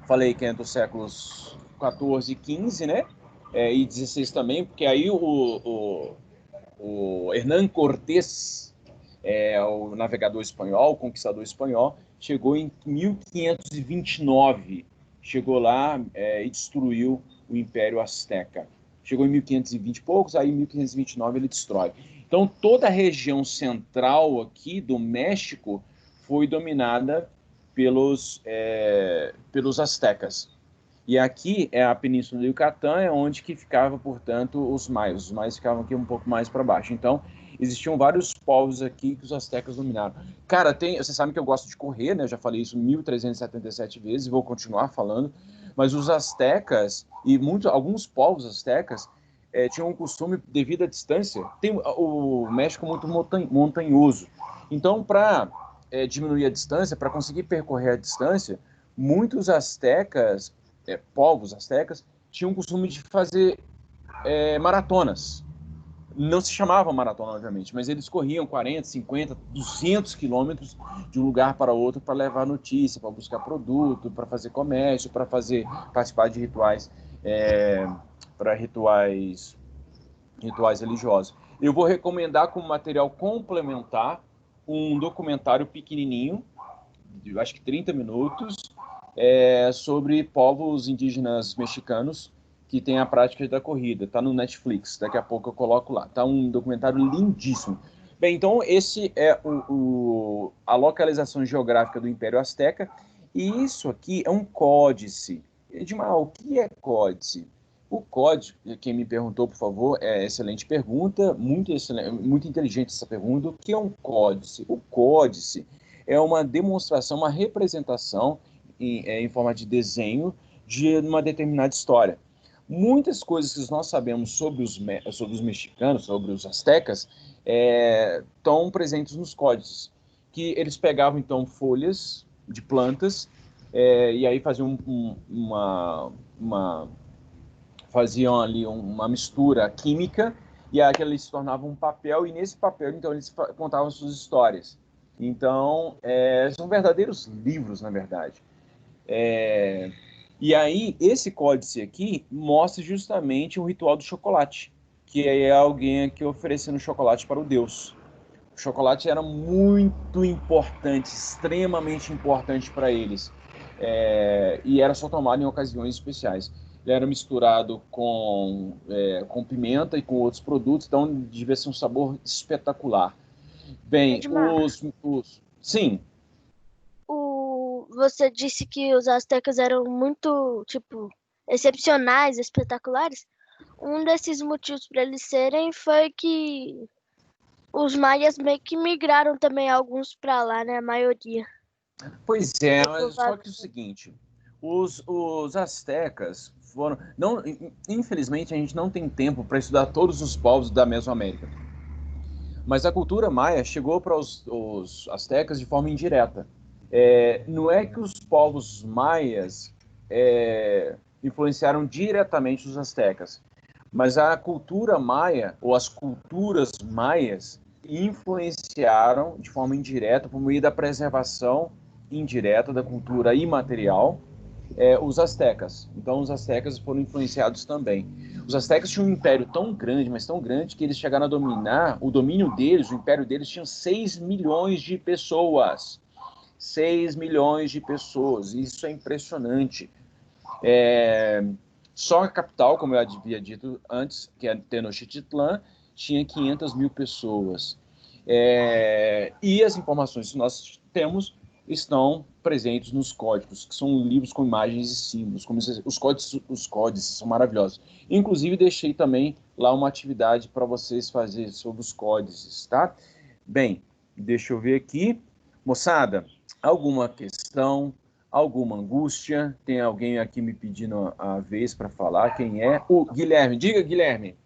[SPEAKER 1] Falei que é dos séculos 14 e 15, né? E 16 também, porque aí o Hernán Cortés, o navegador espanhol, o conquistador espanhol, chegou em 1529. Chegou lá e destruiu o Império Azteca. Chegou em 1520 e poucos, aí em 1529 ele destrói. Então toda a região central aqui do México foi dominada pelos astecas. E aqui é a Península do Yucatán, é onde que ficava, portanto, os maias. Os maias ficavam aqui um pouco mais para baixo. Então, existiam vários povos aqui que os astecas dominaram. Cara, você sabe que eu gosto de correr, né? Eu já falei isso 1.377 vezes e vou continuar falando. Mas os astecas e alguns povos astecas tinham um costume, devido à distância, o México é muito montanhoso. Então, para diminuir a distância, para conseguir percorrer a distância, muitos astecas, povos astecas, tinham o costume de fazer maratonas. Não se chamava maratona, obviamente, mas eles corriam 40, 50, 200 quilômetros de um lugar para outro para levar notícia, para buscar produto, para fazer comércio, para participar de rituais, para rituais religiosos. Eu vou recomendar como material complementar um documentário pequenininho, de acho que 30 minutos, sobre povos indígenas mexicanos que tem a prática da corrida. Está no Netflix, daqui a pouco eu coloco lá. Está um documentário lindíssimo. Bem, então esse é a localização geográfica do Império Azteca, e isso aqui é um códice. Edmar, o que é códice? O códice, quem me perguntou, por favor, excelente pergunta, muito inteligente essa pergunta. O que é um códice? O códice é uma demonstração, uma representação em forma de desenho de uma determinada história. Muitas coisas que nós sabemos sobre os mexicanos, sobre os astecas, estão presentes nos códices, que eles pegavam, então, folhas de plantas, e aí faziam faziam ali uma mistura química, e aí eles se tornavam um papel, e nesse papel, então, eles contavam suas histórias. Então, são verdadeiros livros, na verdade. E aí, esse códice aqui mostra justamente o ritual do chocolate, que é alguém aqui oferecendo chocolate para o deus. O chocolate era muito importante, extremamente importante para eles, e era só tomado em ocasiões especiais. Ele era misturado com pimenta e com outros produtos, então devia ser um sabor espetacular. Bem, Sim.
[SPEAKER 5] Você disse que os astecas eram muito, excepcionais, espetaculares. Um desses motivos para eles serem foi que os maias meio que migraram também alguns para lá, né? A maioria.
[SPEAKER 1] Pois é, mas só que é o seguinte, os astecas foram... Infelizmente, a gente não tem tempo para estudar todos os povos da Mesoamérica. Mas a cultura maia chegou para os astecas de forma indireta. Não é que os povos maias influenciaram diretamente os astecas, mas a cultura maia, ou as culturas maias, influenciaram de forma indireta, por meio da preservação indireta da cultura imaterial, os astecas. Então, os astecas foram influenciados também. Os astecas tinham um império tão grande, mas tão grande, que eles chegaram a dominar, o domínio deles, o império deles, tinha 6 milhões de pessoas. 6 milhões de pessoas, isso é impressionante. Só a capital, como eu havia dito antes, que é Tenochtitlan, tinha 500 mil pessoas. E as informações que nós temos estão presentes nos códigos, que são livros com imagens e símbolos. Os códices são maravilhosos. Inclusive, deixei também lá uma atividade para vocês fazerem sobre os códices, tá? Bem, deixa eu ver aqui. Moçada, alguma questão, alguma angústia? Tem alguém aqui me pedindo a vez para falar? Quem é? O Guilherme. Diga, Guilherme.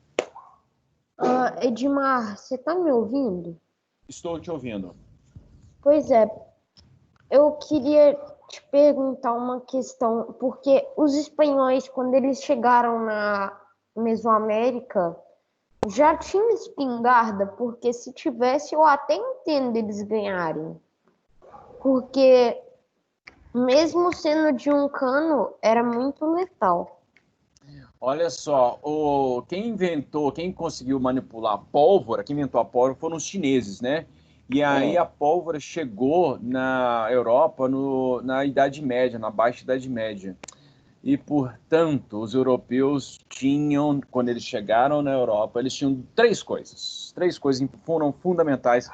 [SPEAKER 11] Edmar, você está me ouvindo?
[SPEAKER 1] Estou te ouvindo.
[SPEAKER 11] Pois é, eu queria te perguntar uma questão, porque os espanhóis, quando eles chegaram na Mesoamérica, já tinha espingarda, porque se tivesse, eu até entendo eles ganharem. Porque, mesmo sendo de um cano, era muito letal.
[SPEAKER 1] Olha só, quem conseguiu manipular a pólvora, quem inventou a pólvora foram os chineses, né? E aí a pólvora chegou na Europa na Idade Média, na Baixa Idade Média. E, portanto, os europeus tinham, quando eles chegaram na Europa, eles tinham três coisas. Três coisas foram fundamentais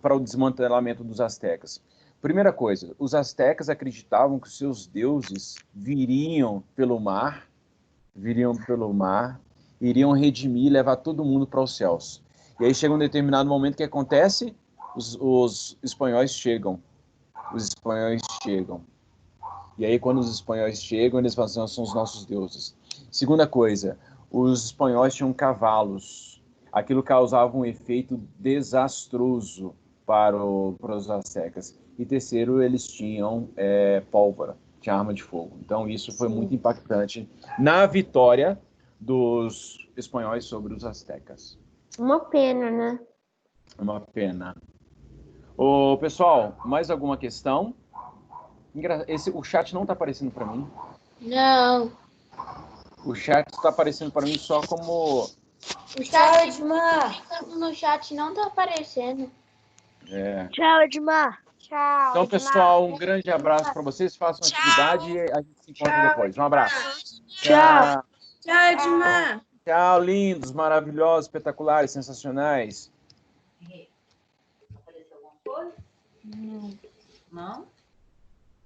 [SPEAKER 1] para o desmantelamento dos astecas. Primeira coisa, os astecas acreditavam que os seus deuses viriam pelo mar, iriam redimir e levar todo mundo para os céus. E aí chega um determinado momento que acontece, os espanhóis chegam. E aí quando os espanhóis chegam, eles falam assim, são os nossos deuses. Segunda coisa, os espanhóis tinham cavalos. Aquilo causava um efeito desastroso para os astecas. E terceiro, eles tinham pólvora, tinha arma de fogo. Então isso foi muito impactante na vitória dos espanhóis sobre os astecas.
[SPEAKER 11] Uma pena, né?
[SPEAKER 1] Uma pena. Ô, pessoal, mais alguma questão? O chat não está aparecendo para mim.
[SPEAKER 6] Não.
[SPEAKER 1] O chat está aparecendo para mim só como...
[SPEAKER 6] O chat, Edmar. No chat não está aparecendo.
[SPEAKER 5] Tchau, Edmar.
[SPEAKER 6] Tchau.
[SPEAKER 1] Então, pessoal, um grande abraço para vocês. Façam a atividade e a gente se encontra depois. Um abraço.
[SPEAKER 3] Tchau. Tchau, Edmar.
[SPEAKER 1] Tchau, lindos, maravilhosos, espetaculares, sensacionais.
[SPEAKER 12] Não.